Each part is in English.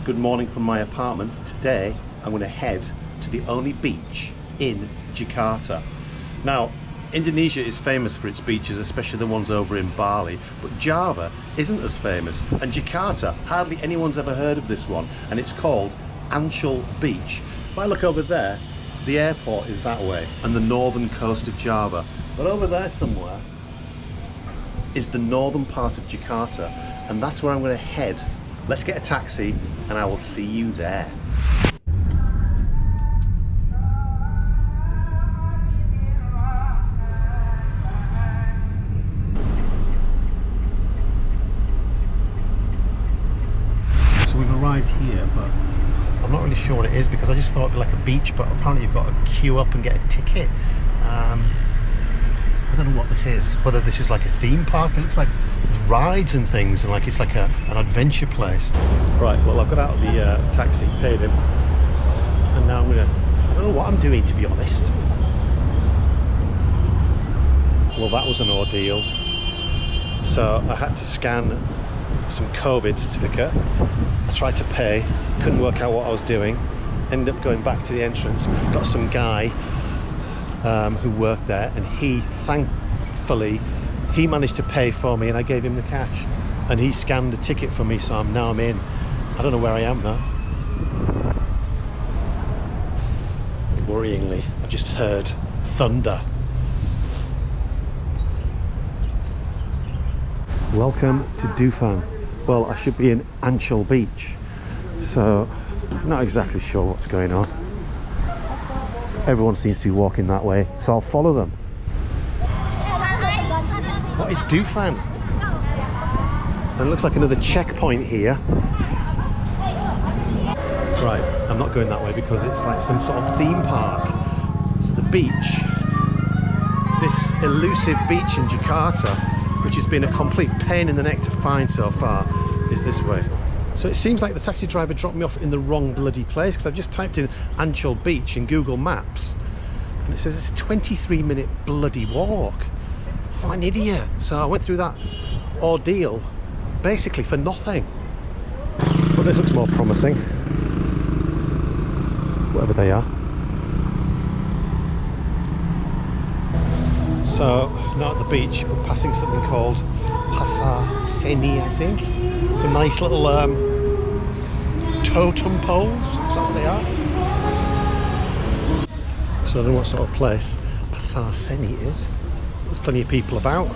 Good morning from my apartment. Today I'm going to head to the only beach in Jakarta. Now, Indonesia is famous for its beaches, especially the ones over in Bali, but Java isn't as famous, and Jakarta, hardly anyone's ever heard of this one, and it's called Ancol Beach. If I look over there, the airport is that way and the northern coast of Java, but over there somewhere is the northern part of Jakarta, and that's where I'm going to head. Let's get a taxi and I will see you there. So we've arrived here, but I'm not really sure what it is because I just thought it'd be like a beach, but apparently you've got to queue up and get a ticket. I don't know what this is, whether this is like a theme park. It looks like there's rides and things, and like it's like an adventure place. Right, well, I've got out of the taxi, paid him, and now I don't know what I'm doing, to be honest. Well, that was an ordeal. So I had to scan some COVID certificate. I tried to pay, couldn't work out what I was doing, ended up going back to the entrance, got some guy who worked there, and he thankfully managed to pay for me, and I gave him the cash, and he scanned a ticket for me, so now I'm in. I don't know where I am though. Worryingly, I've just heard thunder. Welcome to Dufan. Well, I should be in Ancol Beach, so I'm not exactly sure what's going on. Everyone seems to be walking that way, so I'll follow them. What is Dufan? And it looks like another checkpoint here. Right, I'm not going that way because it's like some sort of theme park. So the beach, this elusive beach in Jakarta, which has been a complete pain in the neck to find so far, is this way. So it seems like the taxi driver dropped me off in the wrong bloody place, because I've just typed in Ancol Beach in Google Maps and it says it's a 23-minute bloody walk. What an idiot. So I went through that ordeal basically for nothing. But this looks more promising, whatever they are. So now at the beach we're passing something called Pasar Seni, I think. Some nice little totem poles, is that what they are? So I don't know what sort of place Pasar Seni is. There's plenty of people about,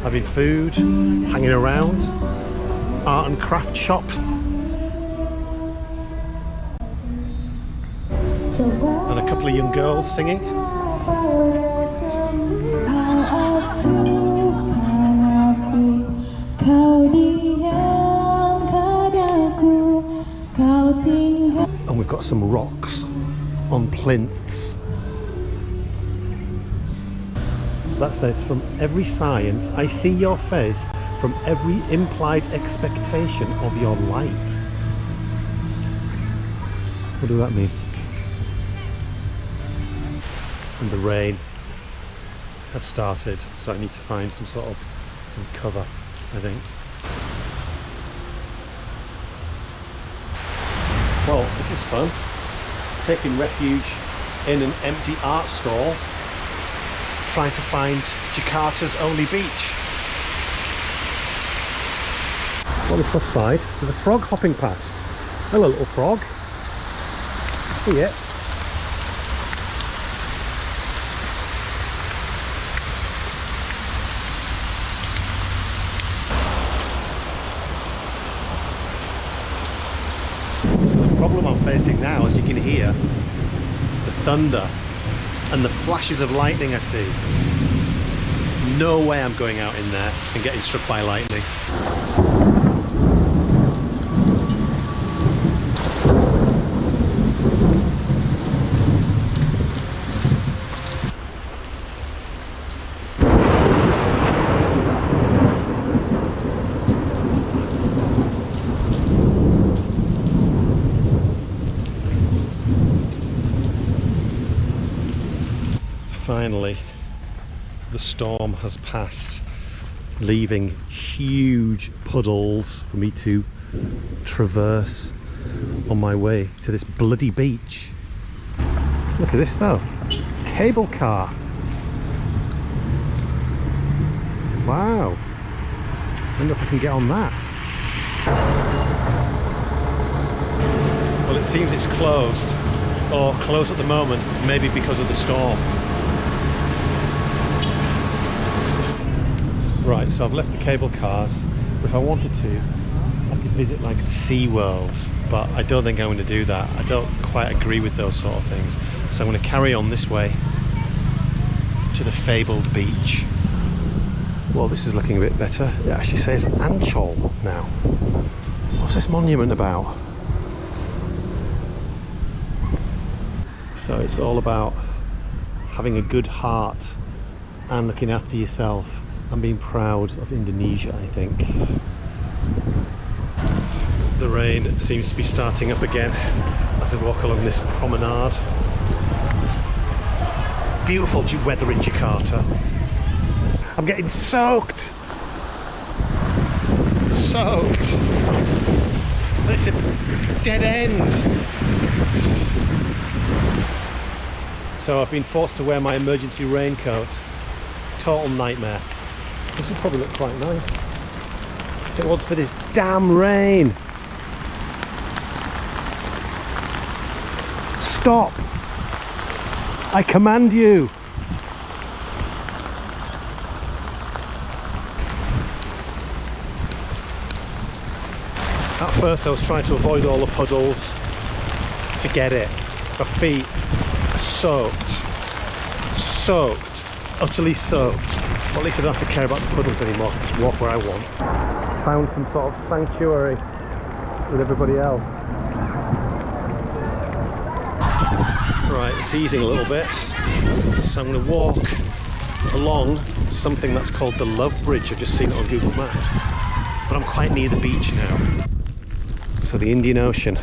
having food, hanging around, art and craft shops. And a couple of young girls singing. And we've got some rocks on plinths. So that says, from every science I see your face, from every implied expectation of your light. What does that mean? And the rain has started, so I need to find some cover, I think. Well, this is fun. Taking refuge in an empty art store, trying to find Jakarta's only beach. On the plus side, there's a frog hopping past. Hello, little frog. See it? The problem I'm facing now, as you can hear, is the thunder and the flashes of lightning I see. No way I'm going out in there and getting struck by lightning. Finally, the storm has passed, leaving huge puddles for me to traverse. on my way to this bloody beach. Look at this though, cable car. Wow, I wonder if I can get on that. Well, it seems it's closed, or closed at the moment, maybe because of the storm. Right, so I've left the cable cars. If I wanted to, I could visit like the SeaWorld, but I don't think I'm going to do that. I don't quite agree with those sort of things. So I'm going to carry on this way to the fabled beach. Well, this is looking a bit better. It actually says Ancol now. What's this monument about? So it's all about having a good heart and looking after yourself and being proud of Indonesia, I think. The rain seems to be starting up again as I walk along this promenade. Beautiful weather in Jakarta. I'm getting soaked! Soaked! It's a dead end! So I've been forced to wear my emergency raincoat. Total nightmare. This would probably look quite nice if it wasn't for this damn rain. Stop! I command you! At first I was trying to avoid all the puddles. Forget it. My feet are soaked. Soaked. Utterly soaked. Well, at least I don't have to care about the puddles anymore. I can just walk where I want. Found some sort of sanctuary with everybody else. Right, it's easing a little bit. So I'm going to walk along something that's called the Love Bridge. I've just seen it on Google Maps. But I'm quite near the beach now. So the Indian Ocean.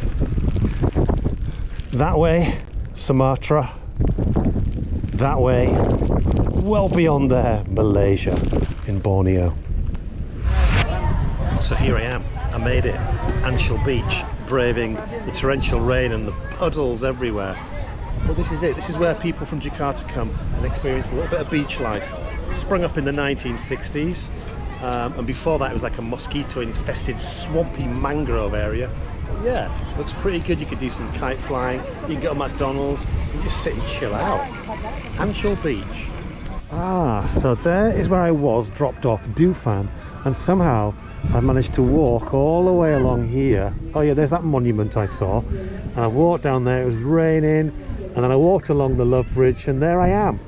That way, Sumatra. That way, well beyond there, Malaysia in Borneo. So here I am. I made it. Ancol Beach, braving the torrential rain and the puddles everywhere. Well, this is it. This is where people from Jakarta come and experience a little bit of beach life. It sprung up in the 1960s. And before that it was like a mosquito infested swampy mangrove area. But yeah, looks pretty good. You could do some kite flying, you can go to McDonald's and just sit and chill out. Ancol Beach. Ah, so there is where I was dropped off, Dufan, and somehow I managed to walk all the way along here. Oh yeah, there's that monument I saw, and I walked down there. It was raining, and then I walked along the Love Bridge, and there I am,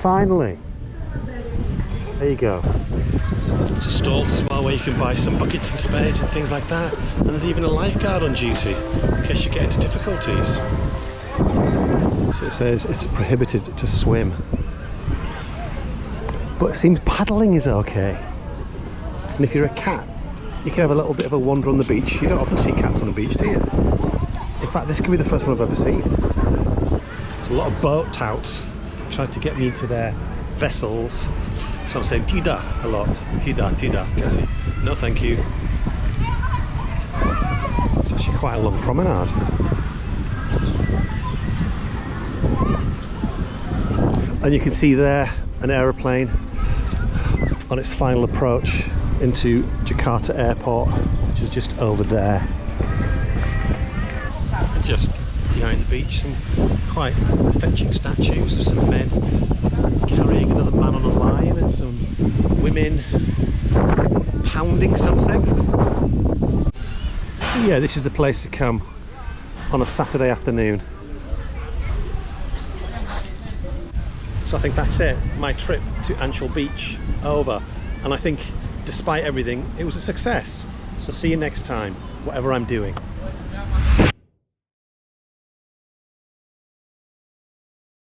finally. There you go. It's a stall as well where you can buy some buckets and spades and things like that. And there's even a lifeguard on duty in case you get into difficulties. So it says it's prohibited to swim. But it seems paddling is okay. And if you're a cat, you can have a little bit of a wander on the beach. You don't often see cats on the beach, do you? In fact, this could be the first one I've ever seen. There's a lot of boat touts trying to get me into their vessels. So I'm saying tidak a lot. Tidak, tidak. No thank you. It's actually quite a long promenade. And you can see there an aeroplane on its final approach into Jakarta Airport, which is just over there. And just behind the beach, some quite fetching statues of some men carrying another man on a line and some women pounding something. Yeah, this is the place to come on a Saturday afternoon. So I think that's it. My trip to Ancol Beach over. And I think despite everything, it was a success. So see you next time, whatever I'm doing.